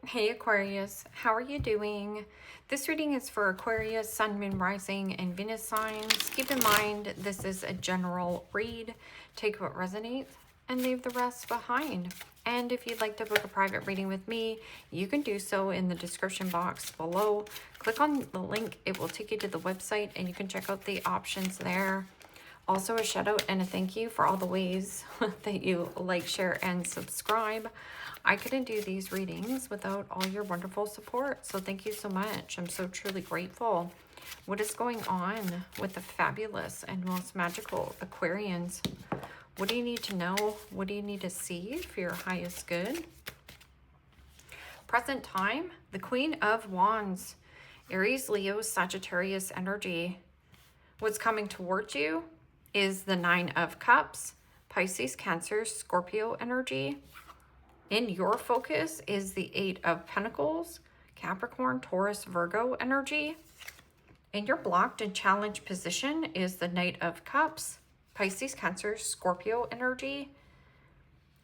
Hey Aquarius, how are you doing? This reading is for Aquarius, Sun, Moon, Rising, and Venus signs. Keep in mind, this is a general read. Take what resonates and leave the rest behind. And if you'd like to book a private reading with me, you can do so in the description box below. Click on the link, it will take you to the website and you can check out the options there. Also a shout out and a thank you for all the ways that you like, share, and subscribe. I couldn't do these readings without all your wonderful support. So thank you so much. I'm so truly grateful. What is going on with the fabulous and most magical Aquarians? What do you need to know? What do you need to see for your highest good? Present time, the Queen of Wands, Aries, Leo, Sagittarius energy. What's coming towards you is the Nine of Cups, Pisces, Cancer, Scorpio energy. In your focus is the Eight of Pentacles, Capricorn, Taurus, Virgo energy. In your blocked and challenged position is the Knight of Cups, Pisces, Cancer, Scorpio energy.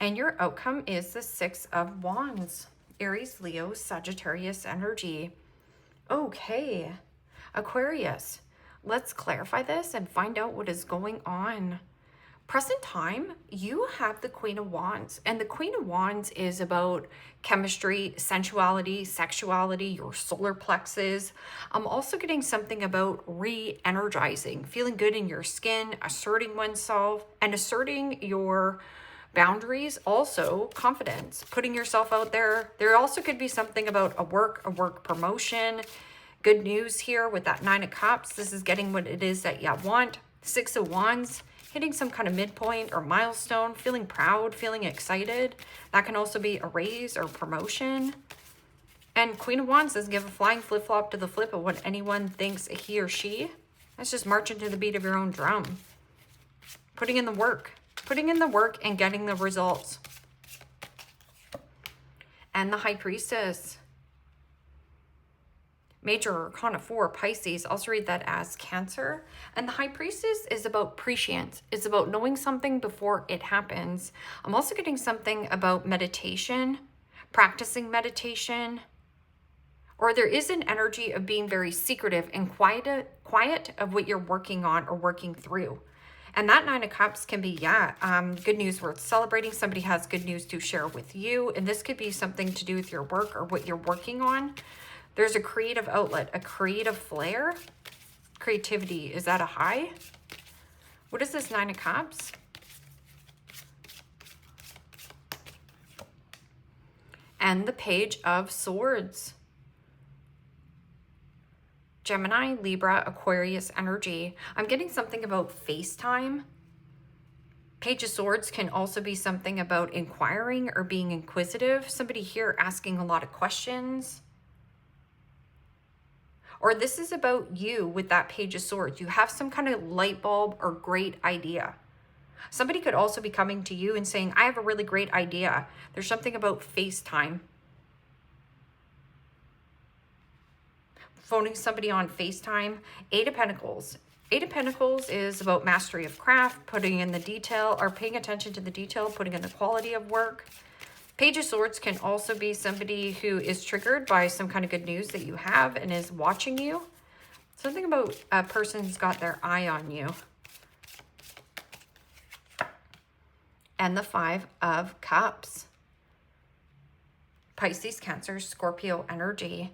And your outcome is the Six of Wands, Aries, Leo, Sagittarius energy. Okay, Aquarius, let's clarify this and find out what is going on. Present time, you have the Queen of Wands, and the Queen of Wands is about chemistry, sensuality, sexuality, your solar plexus. I'm also getting something about re-energizing, feeling good in your skin, asserting oneself, and asserting your boundaries. Also, confidence, putting yourself out there. There also could be something about a work promotion. Good news here with that Nine of Cups. This is getting what it is that you want. Six of Wands, hitting some kind of midpoint or milestone, feeling proud, feeling excited. That can also be a raise or promotion. And Queen of Wands says give a flying flip-flop to the flip of what anyone thinks he or she. That's just marching to the beat of your own drum. Putting in the work and getting the results. And the High Priestess. Major Arcana 4, Pisces, also read that as Cancer. And the High Priestess is about prescience. It's about knowing something before it happens. I'm also getting something about meditation, practicing meditation. Or there is an energy of being very secretive and quiet of what you're working on or working through. And that Nine of Cups can be, good news worth celebrating. Somebody has good news to share with you. And this could be something to do with your work or what you're working on. There's a creative outlet, a creative flair. Creativity, is that a high? What is this Nine of Cups? And the Page of Swords. Gemini, Libra, Aquarius energy. I'm getting something about FaceTime. Page of Swords can also be something about inquiring or being inquisitive. Somebody here asking a lot of questions. Or this is about you with that Page of Swords. You have some kind of light bulb or great idea. Somebody could also be coming to you and saying, I have a really great idea. There's something about FaceTime. Phoning somebody on FaceTime. Eight of Pentacles. Eight of Pentacles is about mastery of craft, putting in the detail or paying attention to the detail, putting in the quality of work. Page of Swords can also be somebody who is triggered by some kind of good news that you have and is watching you. Something about a person who's got their eye on you. And the Five of Cups. Pisces, Cancer, Scorpio energy.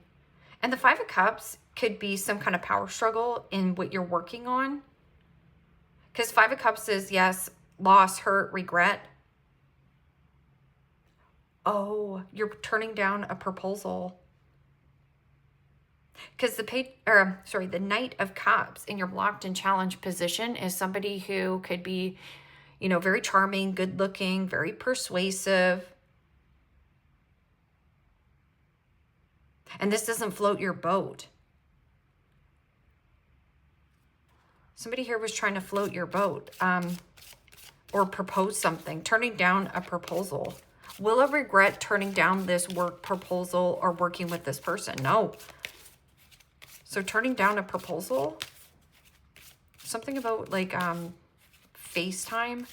And the Five of Cups could be some kind of power struggle in what you're working on. Because Five of Cups is, yes, loss, hurt, regret. Oh, you're turning down a proposal. Because the Knight of Cups in your blocked and challenged position is somebody who could be, very charming, good looking, very persuasive. And this doesn't float your boat. Somebody here was trying to float your boat or propose something, turning down a proposal. Will I regret turning down this work proposal or working with this person? No. So turning down a proposal, something about like FaceTime.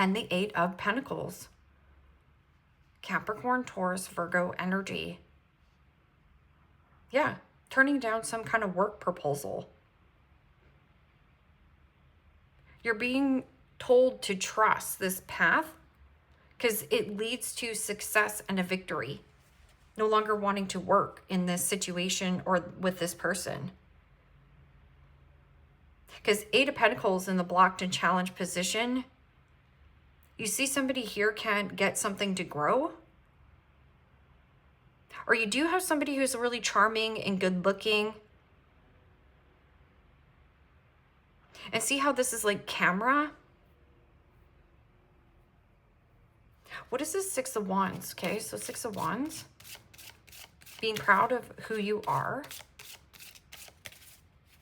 and the Eight of Pentacles. Capricorn, Taurus, Virgo energy. Yeah, turning down some kind of work proposal. You're being told to trust this path because it leads to success and a victory. No longer wanting to work in this situation or with this person. Because Eight of Pentacles in the blocked and challenged position, you see somebody here can't get something to grow. Or you do have somebody who's really charming and good looking. And see how this is like camera? What is this? Six of Wands. Okay, so Six of Wands. Being proud of who you are.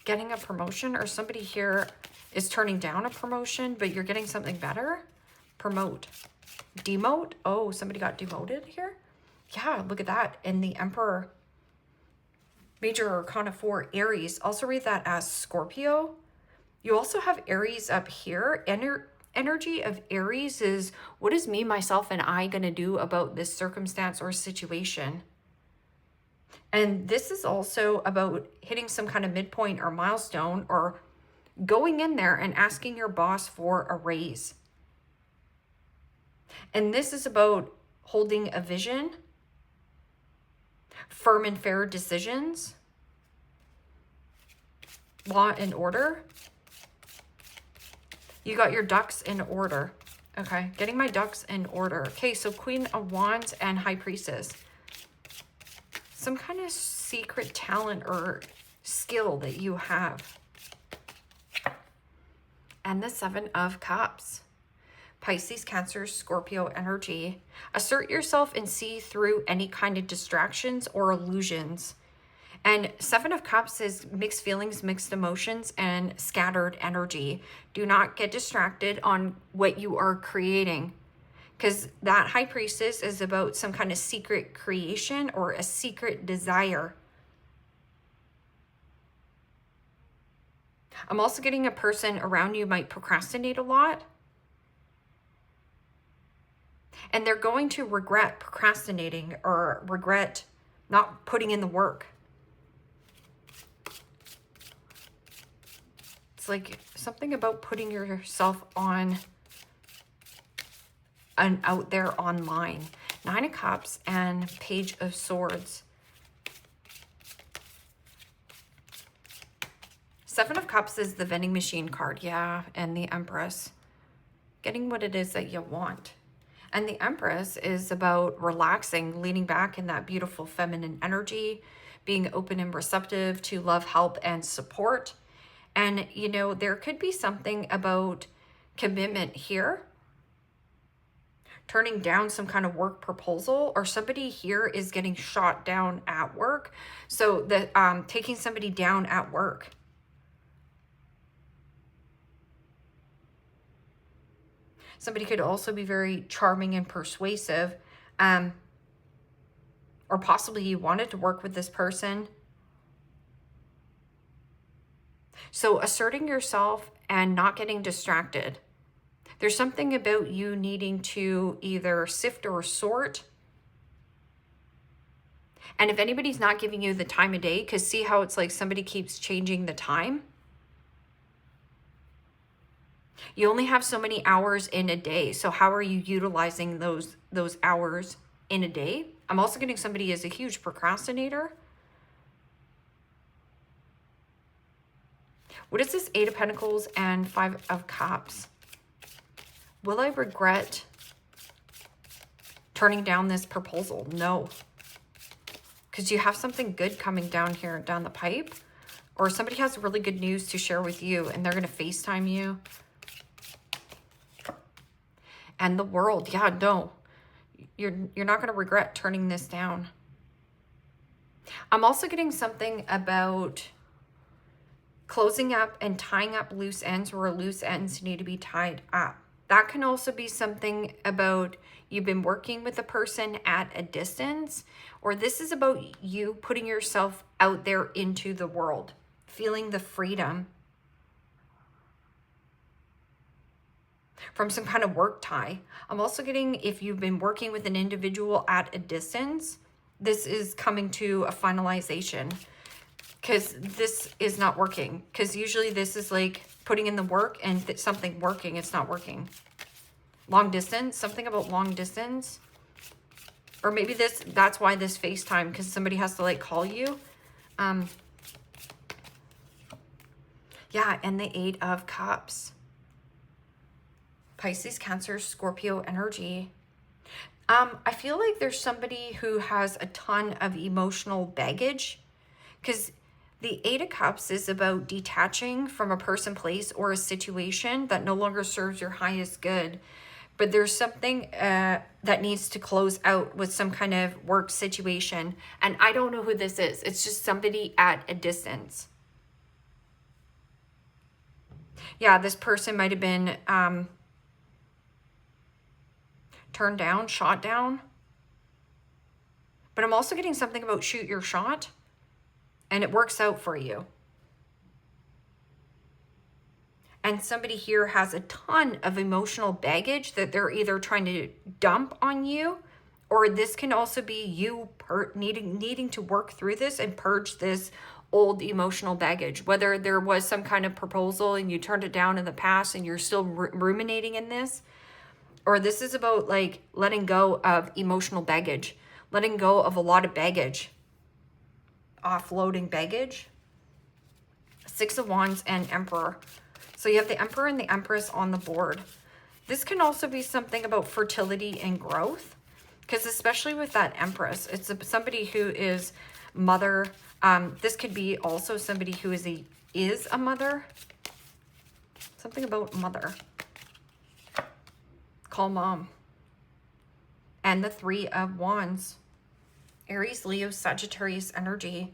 Getting a promotion, or somebody here is turning down a promotion, but you're getting something better. Promote. Demote. Oh, somebody got demoted here. Yeah, look at that. And the Emperor. Major Arcana 4, Aries. Also read that as Scorpio. You also have Aries up here. Energy of Aries is, what is me, myself, and I going to do about this circumstance or situation? And this is also about hitting some kind of midpoint or milestone, or going in there and asking your boss for a raise. And this is about holding a vision, firm and fair decisions, law and order. You got your ducks in order. Okay, getting my ducks in order. Okay, so Queen of Wands and High Priestess. Some kind of secret talent or skill that you have. And the Seven of Cups. Pisces, Cancer, Scorpio energy. Assert yourself and see through any kind of distractions or illusions. And Seven of Cups is mixed feelings, mixed emotions, and scattered energy. Do not get distracted on what you are creating, because that High Priestess is about some kind of secret creation or a secret desire. I'm also getting a person around you might procrastinate a lot. And they're going to regret procrastinating or regret not putting in the work. It's like something about putting yourself on and out there online. Nine of Cups and Page of Swords. Seven of Cups is the vending machine card, yeah, and the Empress. Getting what it is that you want. And the Empress is about relaxing, leaning back in that beautiful feminine energy, being open and receptive to love, help, and support. And, you know, there could be something about commitment here. Turning down some kind of work proposal, or somebody here is getting shot down at work. So that taking somebody down at work. Somebody could also be very charming and persuasive. Or possibly you wanted to work with this person. So asserting yourself and not getting distracted. There's something about you needing to either sift or sort. And if anybody's not giving you the time of day, because see how it's like somebody keeps changing the time? You only have so many hours in a day. So how are you utilizing those hours in a day? I'm also getting somebody as a huge procrastinator. What is this? Eight of Pentacles and Five of Cups. Will I regret turning down this proposal? No. Because you have something good coming down here, down the pipe. Or somebody has really good news to share with you and they're going to FaceTime you. And the World. Yeah, no. You're not going to regret turning this down. I'm also getting something about closing up and tying up loose ends where loose ends need to be tied up. That can also be something about you've been working with a person at a distance, or this is about you putting yourself out there into the world, feeling the freedom. from some kind of work tie. I'm also getting, if you've been working with an individual at a distance, this is coming to a finalization, because this is not working. Because usually this is like putting in the work and something working, it's not working. Long distance, something about long distance. Or maybe that's why this FaceTime, because somebody has to like call you. Yeah, and the 8 of Cups. Pisces, Cancer, Scorpio energy. I feel like there's somebody who has a ton of emotional baggage, because the 8 of Cups is about detaching from a person, place, or a situation that no longer serves your highest good. But there's something that needs to close out with some kind of work situation. And I don't know who this is. It's just somebody at a distance. Yeah, this person might have been turned down, shot down. But I'm also getting something about shoot your shot, and it works out for you. And somebody here has a ton of emotional baggage that they're either trying to dump on you, or this can also be you needing to work through this and purge this old emotional baggage. Whether there was some kind of proposal and you turned it down in the past and you're still ruminating in this, or this is about like letting go of emotional baggage, letting go of a lot of baggage, offloading baggage. 6 of Wands and Emperor. So you have the Emperor and the Empress on the board. This can also be something about fertility and growth, because especially with that Empress, it's somebody who is mother. This could be also somebody who is a mother. Something about mother. Call mom. And the 3 of Wands. Aries, Leo, Sagittarius energy.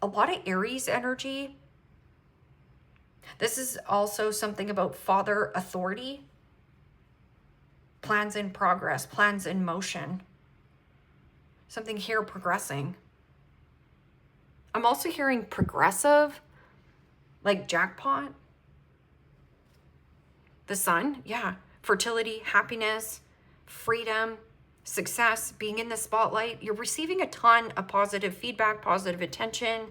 A lot of Aries energy. This is also something about father authority. Plans in progress, plans in motion. Something here progressing. I'm also hearing progressive, like jackpot. The Sun, yeah. Fertility, happiness, freedom, success, being in the spotlight. You're receiving a ton of positive feedback, positive attention.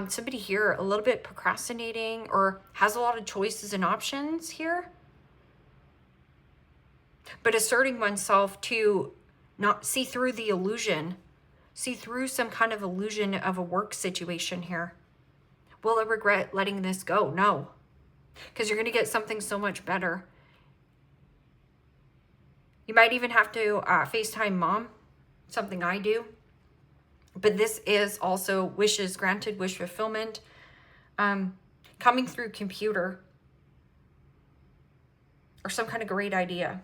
Somebody here a little bit procrastinating or has a lot of choices and options here. But asserting oneself to not see through the illusion, see through some kind of illusion of a work situation here. Will I regret letting this go? No. Because you're going to get something so much better. You might even have to FaceTime mom, something I do. But this is also wishes granted, wish fulfillment, coming through computer or some kind of great idea.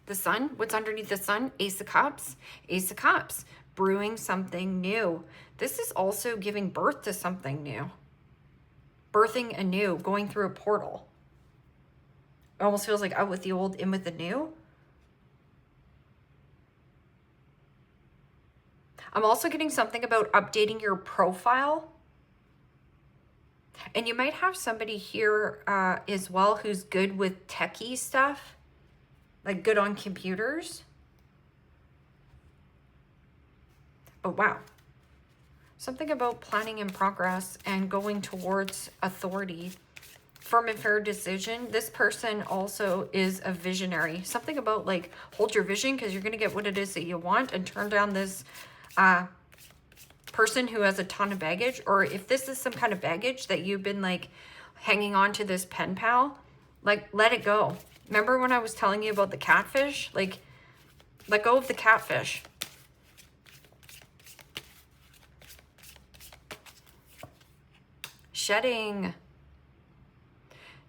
The Sun, what's underneath the Sun? Ace of Cups. Ace of Cups, brewing something new. This is also giving birth to something new. Birthing anew, going through a portal. It almost feels like out with the old, in with the new. I'm also getting something about updating your profile. And you might have somebody here as well who's good with techie stuff, like good on computers. But wow. Something about planning in progress and going towards authority. Firm and fair decision. This person also is a visionary. Something about like hold your vision, because you're going to get what it is that you want, and turn down this person who has a ton of baggage. Or if this is some kind of baggage that you've been like hanging on to this pen pal, like let it go. Remember when I was telling you about the catfish? Like let go of the catfish. Shedding.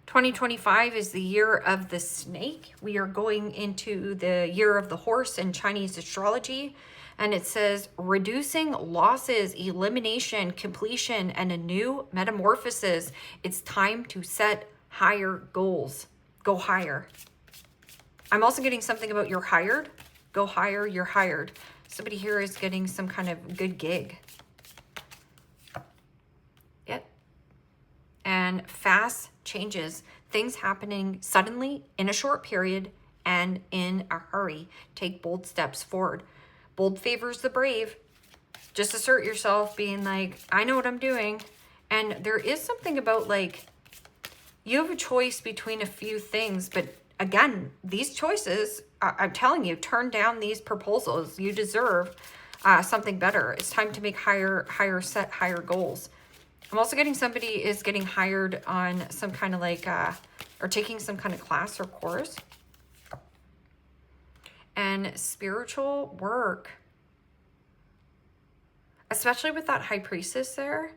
2025 is the year of the snake. We are going into the year of the horse in Chinese astrology. And it says reducing losses, elimination, completion, and a new metamorphosis. It's time to set higher goals. Go higher. I'm also getting something about you're hired. Go higher, you're hired. Somebody here is getting some kind of good gig. Yep. And fast changes. things happening suddenly in a short period and in a hurry. Take bold steps forward. Bold favors the brave. Just assert yourself, being like, I know what I'm doing. And there is something about like, you have a choice between a few things, but again, these choices, I'm telling you, turn down these proposals. You deserve something better. It's time to make higher goals. I'm also getting somebody is getting hired on some kind of like, or taking some kind of class or course. And spiritual work, especially with that high priestess there.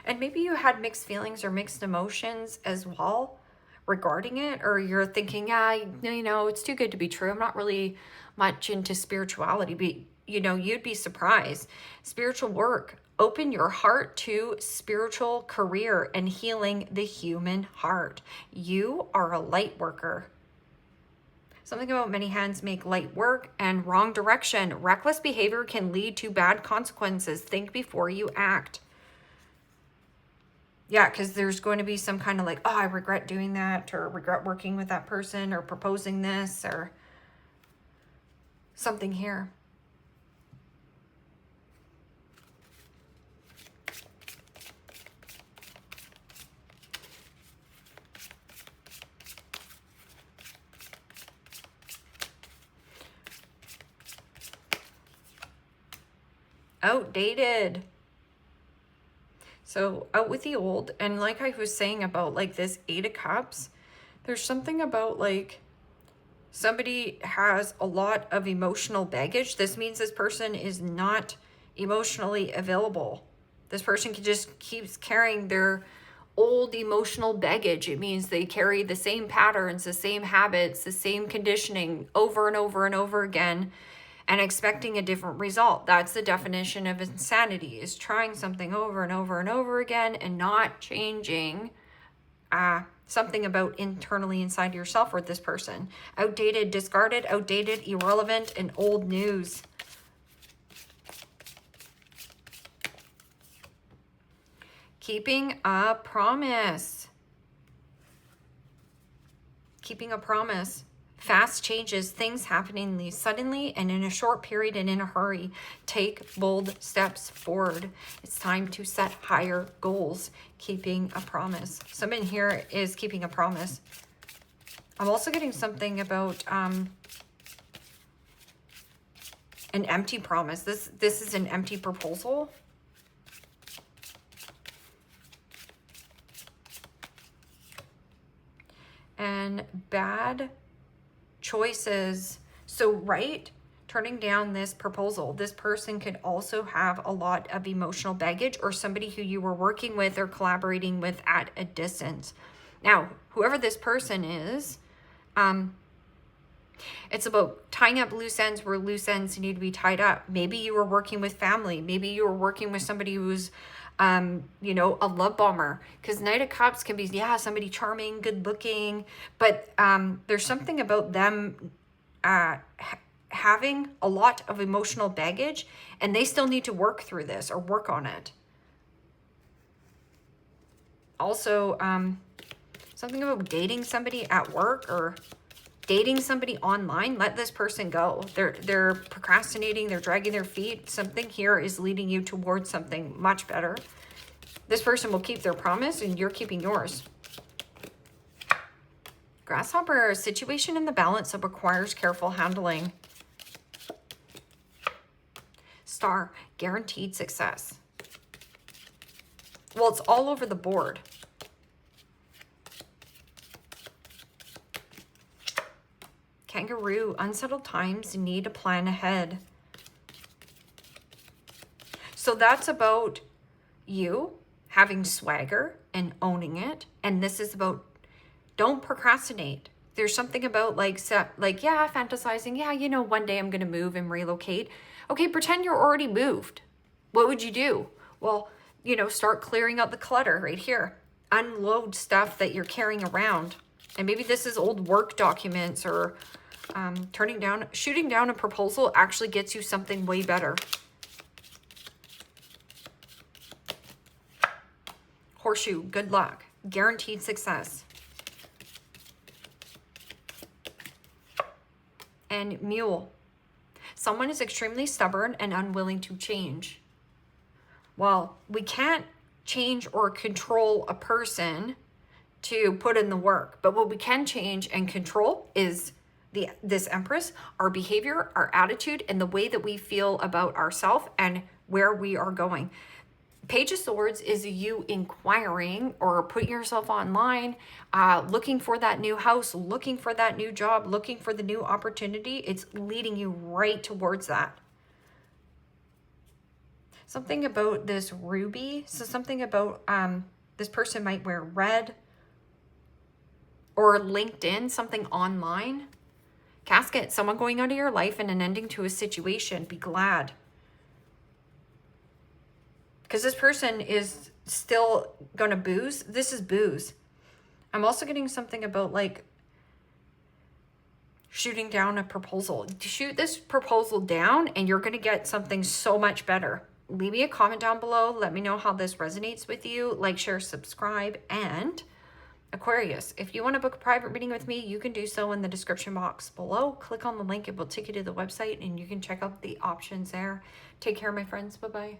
And maybe you had mixed feelings or mixed emotions as well regarding it, or you're thinking, yeah, you know, it's too good to be true. I'm not really much into spirituality, but you know, you'd be surprised. Spiritual work, open your heart to spiritual career and healing the human heart. You are a light worker. Something about many hands make light work, and wrong direction. Reckless behavior can lead to bad consequences. Think before you act. Yeah, because there's going to be some kind of like, oh, I regret doing that, or regret working with that person, or proposing this, or something here. Outdated. So out with the old. And like I was saying about like this 8 of Cups, there's something about like somebody has a lot of emotional baggage. This means this person is not emotionally available. This person just keeps carrying their old emotional baggage. It means they carry the same patterns, the same habits, the same conditioning over and over and over again, and expecting a different result. That's the definition of insanity, is trying something over and over and over again and not changing something about internally inside yourself with this person. Outdated, discarded, outdated, irrelevant, and old news. Keeping a promise. Keeping a promise. Fast changes, things happening suddenly and in a short period and in a hurry. Take bold steps forward. It's time to set higher goals. Keeping a promise. Someone here is keeping a promise. I'm also getting something about an empty promise. This is an empty proposal. And bad choices. So right, turning down this proposal, this person could also have a lot of emotional baggage, or somebody who you were working with or collaborating with at a distance. Now, whoever this person is, it's about tying up loose ends where loose ends need to be tied up. Maybe you were working with family. Maybe you were working with somebody who's you know, a love bomber, because Knight of Cups can be, yeah, somebody charming, good looking, but there's something about them having a lot of emotional baggage, and they still need to work through this or work on it. Also, something about dating somebody at work or dating somebody online. Let this person go. They're procrastinating, they're dragging their feet. Something here is leading you towards something much better. This person will keep their promise and you're keeping yours. Grasshopper, a situation in the balance that requires careful handling. Star, guaranteed success. Well, it's all over the board. Kangaroo, unsettled times need a plan ahead. So that's about you having swagger and owning it. And this is about, don't procrastinate. There's something about like yeah, fantasizing. Yeah, you know, one day I'm going to move and relocate. Okay, pretend you're already moved. What would you do? Well, you know, start clearing out the clutter right here. Unload stuff that you're carrying around. And maybe this is old work documents, or shooting down a proposal actually gets you something way better. Horseshoe, good luck, guaranteed success. and mule. Someone is extremely stubborn and unwilling to change. Well, we can't change or control a person to put in the work, but what we can change and control is this Empress, our behavior, our attitude, and the way that we feel about ourselves and where we are going. Page of Swords is you inquiring or putting yourself online, looking for that new house, looking for that new job, looking for the new opportunity. It's leading you right towards that. Something about this ruby. So something about this person might wear red, or LinkedIn, something online. Casket, someone going out of your life and an ending to a situation. Be glad. Because this person is still going to booze. This is booze. I'm also getting something about like shooting down a proposal. Shoot this proposal down and you're going to get something so much better. Leave me a comment down below. Let me know how this resonates with you. Like, share, subscribe, and Aquarius, if you want to book a private reading with me, you can do so in the description box below. Click on the link. It will take you to the website and you can check out the options there. Take care, my friends. Bye-bye.